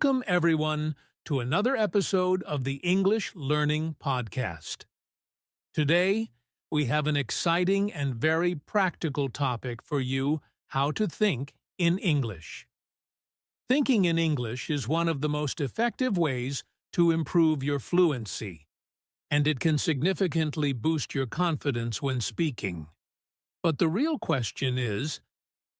Welcome, everyone, to another episode of the English Learning Podcast. Today, we have an exciting and very practical topic for you: how to think in English. Thinking in English is one of the most effective ways to improve your fluency, and it can significantly boost your confidence when speaking. But the real question is,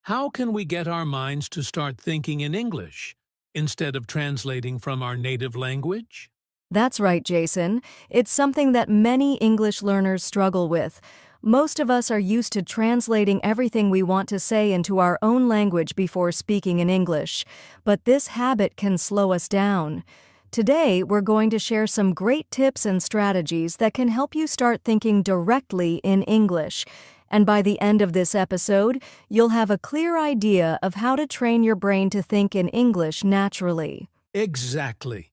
how can we get our minds to start thinking in English instead of translating from our native language? That's right, Jason. It's something that many English learners struggle with. Most of us are used to translating everything we want to say into our own language before speaking in English, but this habit can slow us down. Today, we're going to share some great tips and strategies that can help you start thinking directly in English. And by the end of this episode, you'll have a clear idea of how to train your brain to think in English naturally. Exactly.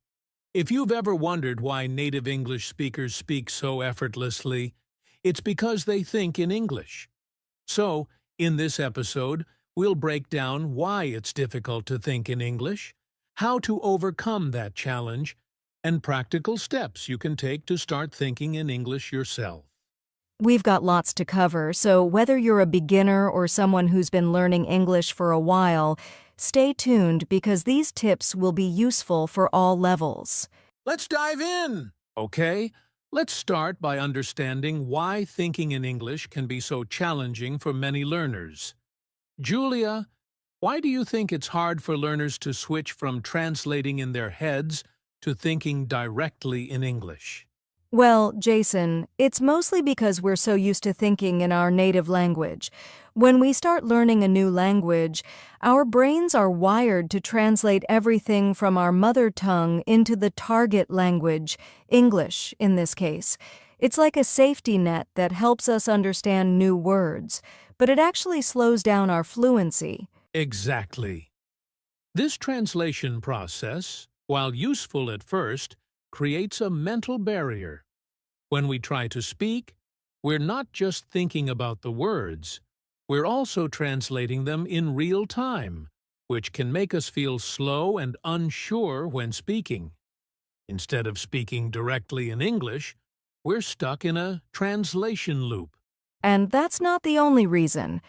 If you've ever wondered why native English speakers speak so effortlessly, it's because they think in English. So, in this episode, we'll break down why it's difficult to think in English, how to overcome that challenge, and practical steps you can take to start thinking in English yourself. We've got lots to cover, so whether you're a beginner or someone who's been learning English for a while, stay tuned because these tips will be useful for all levels. Let's dive in! Okay, let's start by understanding why thinking in English can be so challenging for many learners. Julia, why do you think it's hard for learners to switch from translating in their heads to thinking directly in English? Well, Jason, it's mostly because we're so used to thinking in our native language. When we start learning a new language, our brains are wired to translate everything from our mother tongue into the target language, English in this case. It's like a safety net that helps us understand new words, but it actually slows down our fluency. Exactly. This translation process, while useful at first, creates a mental barrier. When we try to speak, we're not just thinking about the words, we're also translating them in real time, which can make us feel slow and unsure when speaking. Instead of speaking directly in English, we're stuck in a translation loop. And that's not the only reason.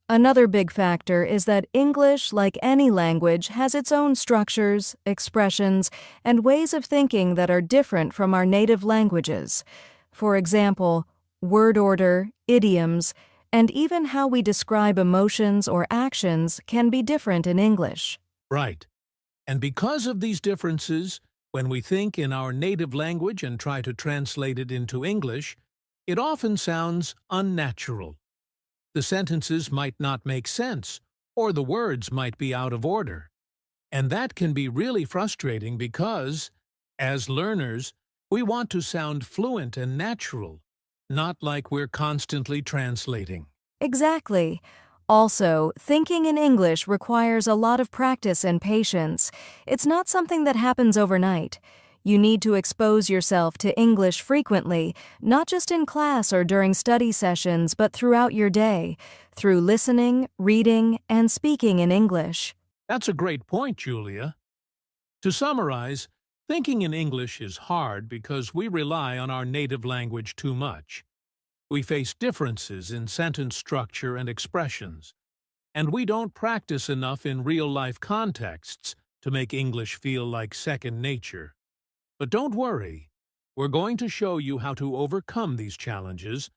Another big factor is that English, like any language, has its own structures, expressions, and ways of thinking that are different from our native languages. For example, word order, idioms, and even how we describe emotions or actions can be different in English. Right. And because of these differences, when we think in our native language and try to translate it into English, it often sounds unnatural. The sentences might not make sense, or the words might be out of order. And that can be really frustrating because, as learners, we want to sound fluent and natural, not like we're constantly translating. Exactly. Also, thinking in English requires a lot of practice and patience. It's not something that happens overnight. You need to expose yourself to English frequently, not just in class or during study sessions, but throughout your day, through listening, reading, and speaking in English. That's a great point, Julia. To summarize, thinking in English is hard because we rely on our native language too much. We face differences in sentence structure and expressions, and we don't practice enough in real-life contexts to make English feel like second nature. But don't worry, we're going to show you how to overcome these challenges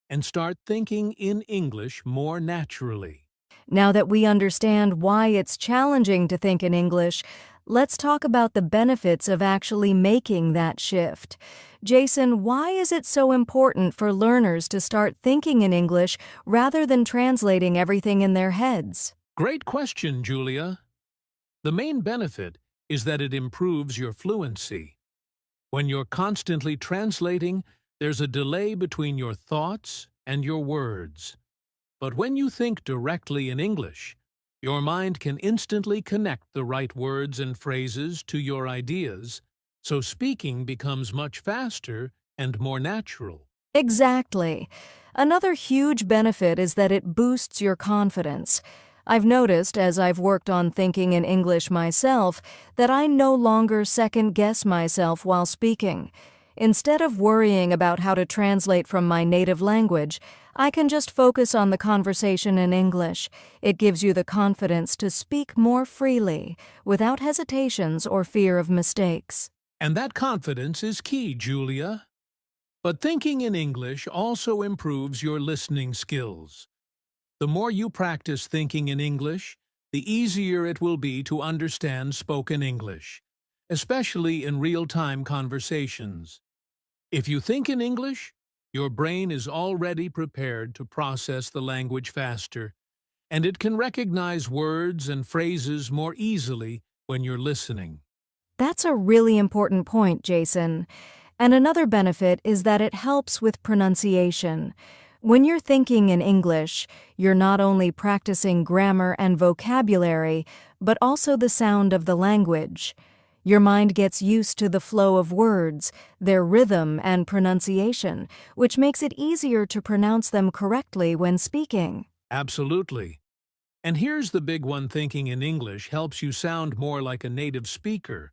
and start thinking in English more naturally. Now that we understand why it's challenging to think in English, let's talk about the benefits of actually making that shift. Jason, why is it so important for learners to start thinking in English rather than translating everything in their heads? Great question, Julia. The main benefit is that it improves your fluency. When you're constantly translating, there's a delay between your thoughts and your words. But when you think directly in English, your mind can instantly connect the right words and phrases to your ideas, so speaking becomes much faster and more natural. Exactly. Another huge benefit is that it boosts your confidence. I've noticed, as I've worked on thinking in English myself, that I no longer second-guess myself while speaking. Instead of worrying about how to translate from my native language, I can just focus on the conversation in English. It gives you the confidence to speak more freely, without hesitations or fear of mistakes. And that confidence is key, Julia. But thinking in English also improves your listening skills. The more you practice thinking in English, the easier it will be to understand spoken English, especially in real-time conversations. If you think in English, your brain is already prepared to process the language faster, and it can recognize words and phrases more easily when you're listening. That's a really important point, Jason. And another benefit is that it helps with pronunciation. When you're thinking in English, you're not only practicing grammar and vocabulary, but also the sound of the language. Your mind gets used to the flow of words, their rhythm and pronunciation, which makes it easier to pronounce them correctly when speaking. Absolutely. And here's the big one: thinking in English helps you sound more like a native speaker.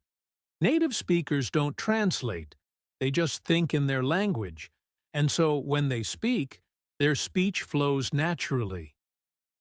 Native speakers don't translate, they just think in their language, and so when they speak, their speech flows naturally.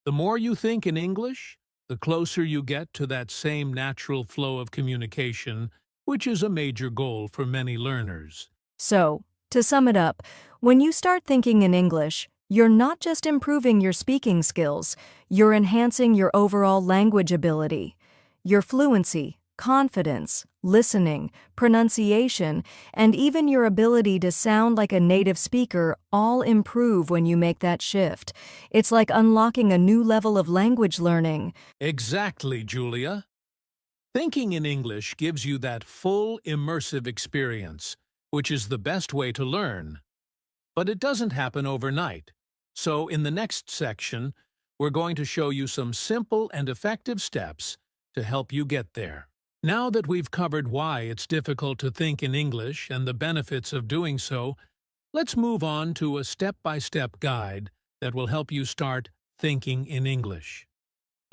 The more you think in English, the closer you get to that same natural flow of communication, which is a major goal for many learners. So, to sum it up, when you start thinking in English, you're not just improving your speaking skills, you're enhancing your overall language ability. Your fluency, confidence, listening, pronunciation, and even your ability to sound like a native speaker all improve when you make that shift. It's like unlocking a new level of language learning. Exactly, Julia. Thinking in English gives you that full, immersive experience, which is the best way to learn. But it doesn't happen overnight. So in the next section, we're going to show you some simple and effective steps to help you get there. Now that we've covered why it's difficult to think in English and the benefits of doing so, let's move on to a step-by-step guide that will help you start thinking in English.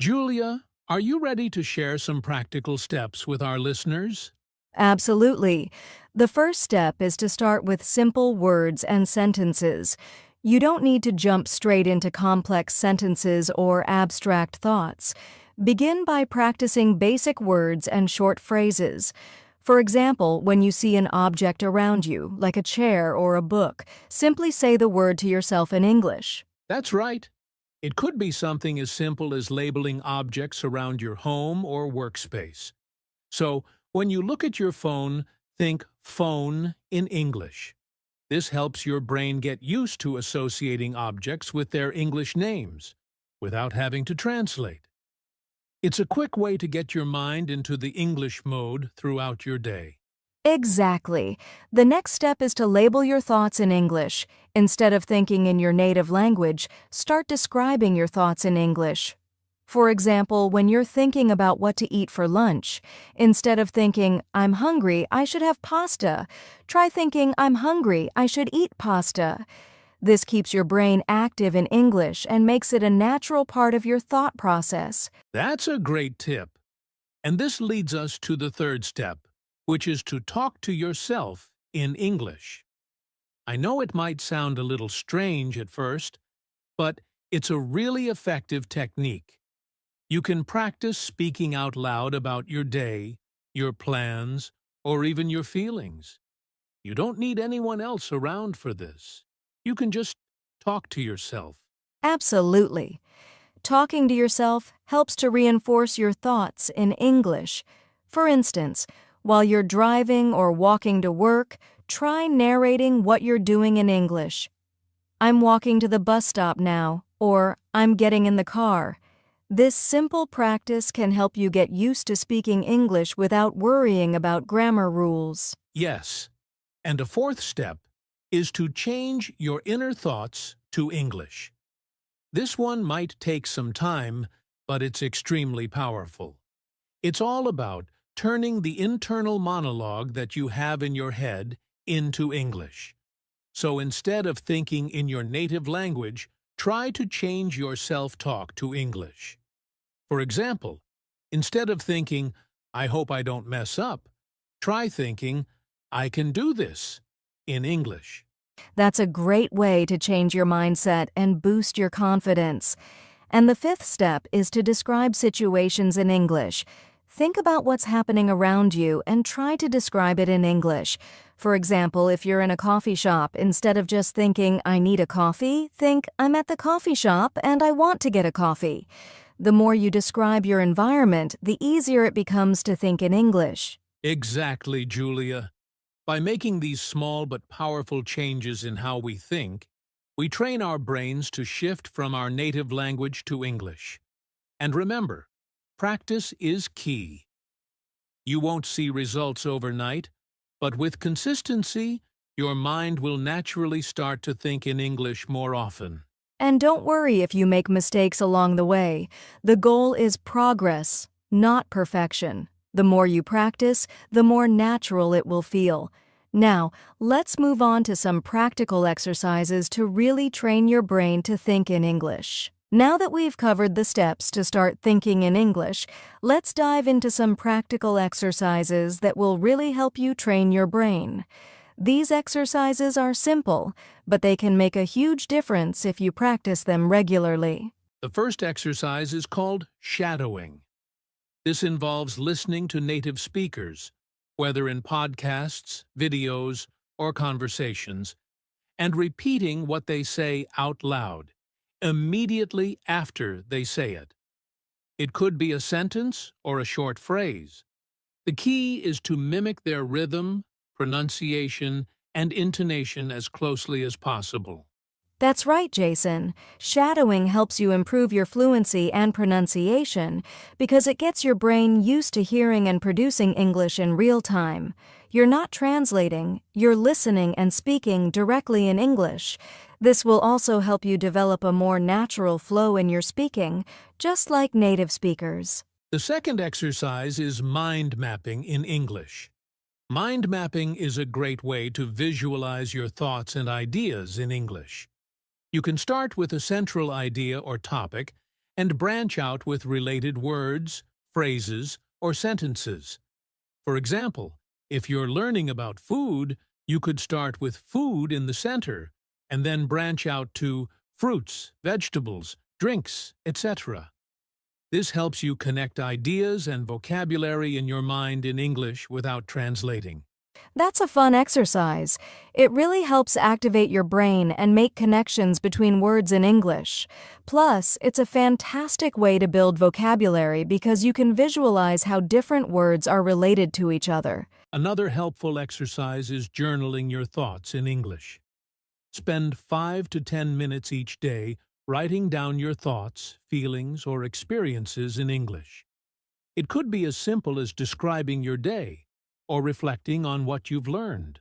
Julia, are you ready to share some practical steps with our listeners? Absolutely. The first step is to start with simple words and sentences. You don't need to jump straight into complex sentences or abstract thoughts. Begin by practicing basic words and short phrases. For example, when you see an object around you, like a chair or a book, simply say the word to yourself in English. That's right. It could be something as simple as labeling objects around your home or workspace. So, when you look at your phone, think phone in English. This helps your brain get used to associating objects with their English names, without having to translate. It's a quick way to get your mind into the English mode throughout your day. Exactly. The next step is to label your thoughts in English. Instead of thinking in your native language, start describing your thoughts in English. For example, when you're thinking about what to eat for lunch, instead of thinking, "I'm hungry, I should have pasta," try thinking, "I'm hungry, I should eat pasta." This keeps your brain active in English and makes it a natural part of your thought process. That's a great tip. And this leads us to the third step, which is to talk to yourself in English. I know it might sound a little strange at first, but it's a really effective technique. You can practice speaking out loud about your day, your plans, or even your feelings. You don't need anyone else around for this. You can just talk to yourself. Absolutely. Talking to yourself helps to reinforce your thoughts in English. For instance, while you're driving or walking to work, try narrating what you're doing in English. "I'm walking to the bus stop now," or "I'm getting in the car." This simple practice can help you get used to speaking English without worrying about grammar rules. Yes. And a fourth step is to change your inner thoughts to English. This one might take some time, but it's extremely powerful. It's all about turning the internal monologue that you have in your head into English. So instead of thinking in your native language, try to change your self-talk to English. For example, instead of thinking, "I hope I don't mess up," try thinking, "I can do this," in English. That's a great way to change your mindset and boost your confidence. And the fifth step is to describe situations in English. Think about what's happening around you and try to describe it in English. For example, if you're in a coffee shop, instead of just thinking, "I need a coffee," think, "I'm at the coffee shop and I want to get a coffee." The more you describe your environment, the easier it becomes to think in English. Exactly, Julia. By making these small but powerful changes in how we think, we train our brains to shift from our native language to English. And remember, practice is key. You won't see results overnight, but with consistency, your mind will naturally start to think in English more often. And don't worry if you make mistakes along the way. The goal is progress, not perfection. The more you practice, the more natural it will feel. Now, let's move on to some practical exercises to really train your brain to think in English. Now that we've covered the steps to start thinking in English, let's dive into some practical exercises that will really help you train your brain. These exercises are simple, but they can make a huge difference if you practice them regularly. The first exercise is called shadowing. This involves listening to native speakers, whether in podcasts, videos, or conversations, and repeating what they say out loud, immediately after they say it. It could be a sentence or a short phrase. The key is to mimic their rhythm, pronunciation, and intonation as closely as possible. That's right, Jason. Shadowing helps you improve your fluency and pronunciation because it gets your brain used to hearing and producing English in real time. You're not translating, you're listening and speaking directly in English. This will also help you develop a more natural flow in your speaking, just like native speakers. The second exercise is mind mapping in English. Mind mapping is a great way to visualize your thoughts and ideas in English. You can start with a central idea or topic and branch out with related words, phrases, or sentences. For example, if you're learning about food, you could start with food in the center and then branch out to fruits, vegetables, drinks, etc. This helps you connect ideas and vocabulary in your mind in English without translating. That's a fun exercise. It really helps activate your brain and make connections between words in English. Plus, it's a fantastic way to build vocabulary because you can visualize how different words are related to each other. Another helpful exercise is journaling your thoughts in English. Spend 5 to 10 minutes each day writing down your thoughts, feelings, or experiences in English. It could be as simple as describing your day or reflecting on what you've learned.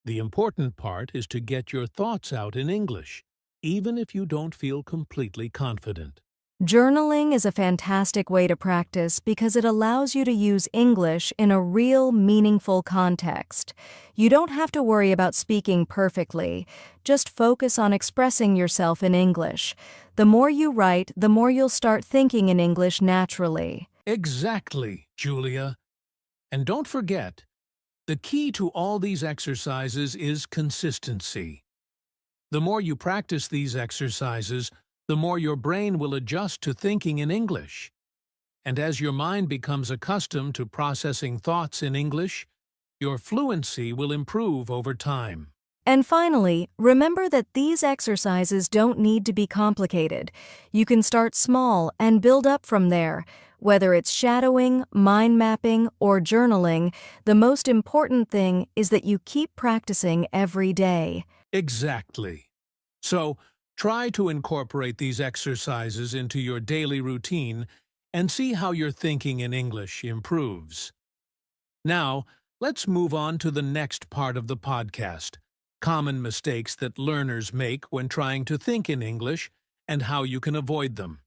The important part is to get your thoughts out in English, even if you don't feel completely confident. Journaling is a fantastic way to practice because it allows you to use English in a real, meaningful context. You don't have to worry about speaking perfectly. Just focus on expressing yourself in English. The more you write, the more you'll start thinking in English naturally. Exactly, Julia. And don't forget, the key to all these exercises is consistency. The more you practice these exercises, the more your brain will adjust to thinking in English. And as your mind becomes accustomed to processing thoughts in English, your fluency will improve over time. And finally, remember that these exercises don't need to be complicated. You can start small and build up from there. Whether it's shadowing, mind mapping, or journaling, the most important thing is that you keep practicing every day. Exactly. So, try to incorporate these exercises into your daily routine and see how your thinking in English improves. Now, let's move on to the next part of the podcast, common mistakes that learners make when trying to think in English and how you can avoid them.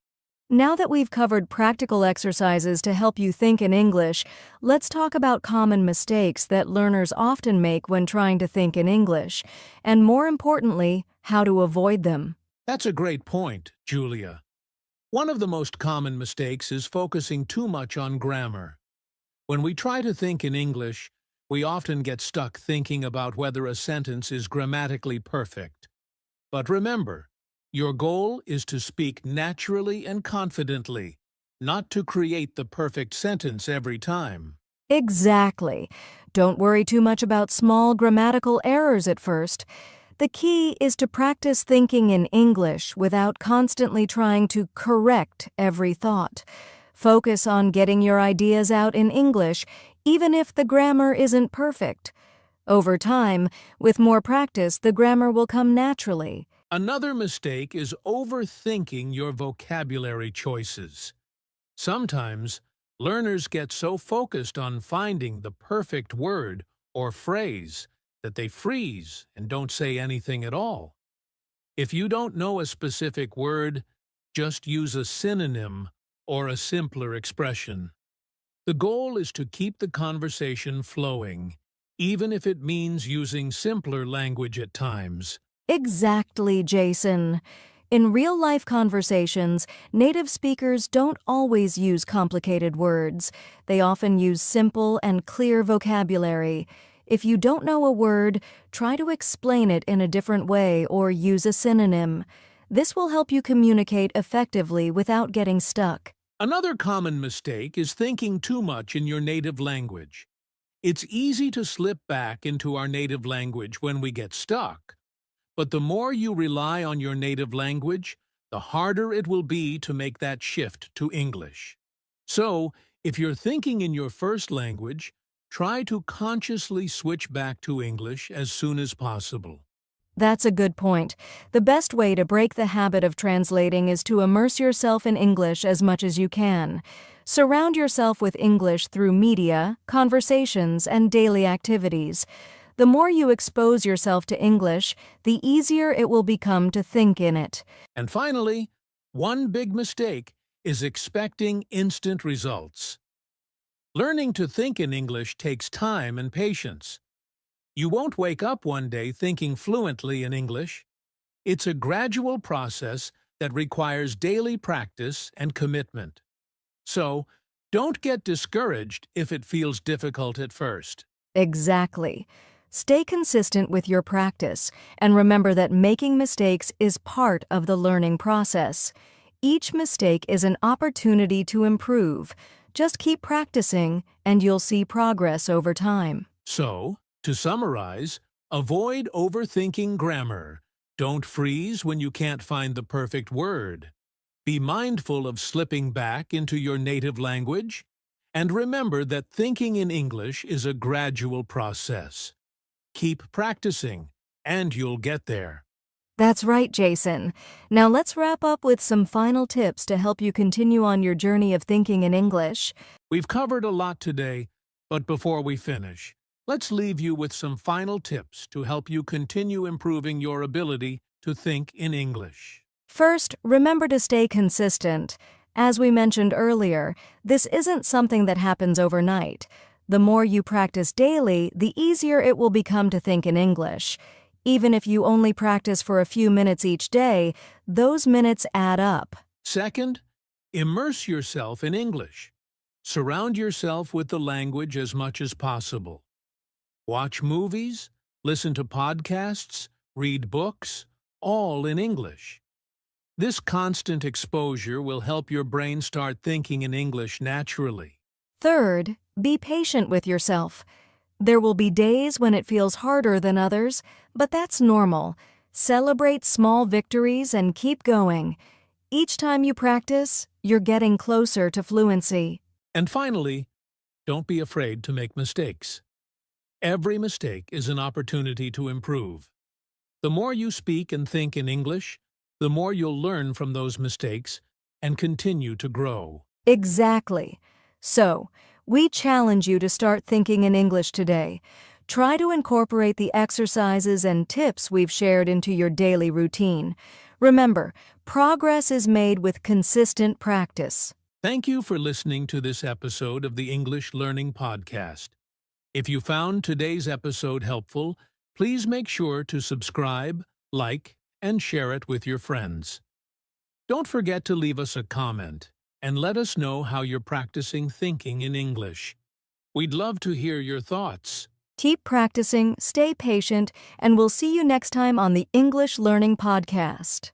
Now that we've covered practical exercises to help you think in English, let's talk about common mistakes that learners often make when trying to think in English, and more importantly, how to avoid them. That's a great point, Julia. One of the most common mistakes is focusing too much on grammar. When we try to think in English, we often get stuck thinking about whether a sentence is grammatically perfect. But remember, your goal is to speak naturally and confidently, not to create the perfect sentence every time. Exactly. Don't worry too much about small grammatical errors at first. The key is to practice thinking in English without constantly trying to correct every thought. Focus on getting your ideas out in English, even if the grammar isn't perfect. Over time, with more practice, the grammar will come naturally. Another mistake is overthinking your vocabulary choices. Sometimes, learners get so focused on finding the perfect word or phrase that they freeze and don't say anything at all. If you don't know a specific word, just use a synonym or a simpler expression. The goal is to keep the conversation flowing, even if it means using simpler language at times. Exactly, Jason. In real-life conversations, native speakers don't always use complicated words. They often use simple and clear vocabulary. If you don't know a word, try to explain it in a different way or use a synonym. This will help you communicate effectively without getting stuck. Another common mistake is thinking too much in your native language. It's easy to slip back into our native language when we get stuck. But the more you rely on your native language, the harder it will be to make that shift to English. So, if you're thinking in your first language, try to consciously switch back to English as soon as possible. That's a good point. The best way to break the habit of translating is to immerse yourself in English as much as you can. Surround yourself with English through media, conversations, and daily activities. The more you expose yourself to English, the easier it will become to think in it. And finally, one big mistake is expecting instant results. Learning to think in English takes time and patience. You won't wake up one day thinking fluently in English. It's a gradual process that requires daily practice and commitment. So, don't get discouraged if it feels difficult at first. Exactly. Stay consistent with your practice, and remember that making mistakes is part of the learning process. Each mistake is an opportunity to improve. Just keep practicing, and you'll see progress over time. So, to summarize, avoid overthinking grammar. Don't freeze when you can't find the perfect word. Be mindful of slipping back into your native language. And remember that thinking in English is a gradual process. Keep practicing, and you'll get there. That's right, Jason. Now let's wrap up with some final tips to help you continue on your journey of thinking in English. We've covered a lot today, but before we finish, let's leave you with some final tips to help you continue improving your ability to think in English. First, remember to stay consistent. As we mentioned earlier, this isn't something that happens overnight. The more you practice daily, the easier it will become to think in English. Even if you only practice for a few minutes each day, those minutes add up. Second, immerse yourself in English. Surround yourself with the language as much as possible. Watch movies, listen to podcasts, read books, all in English. This constant exposure will help your brain start thinking in English naturally. Third, be patient with yourself. There will be days when it feels harder than others, but that's normal. Celebrate small victories and keep going. Each time you practice, you're getting closer to fluency. And finally, don't be afraid to make mistakes. Every mistake is an opportunity to improve. The more you speak and think in English, the more you'll learn from those mistakes and continue to grow. Exactly. So, we challenge you to start thinking in English today. Try to incorporate the exercises and tips we've shared into your daily routine. Remember, progress is made with consistent practice. Thank you for listening to this episode of the English Learning Podcast. If you found today's episode helpful, please make sure to subscribe, like, and share it with your friends. Don't forget to leave us a comment and let us know how you're practicing thinking in English. We'd love to hear your thoughts. Keep practicing, stay patient, and we'll see you next time on the English Learning Podcast.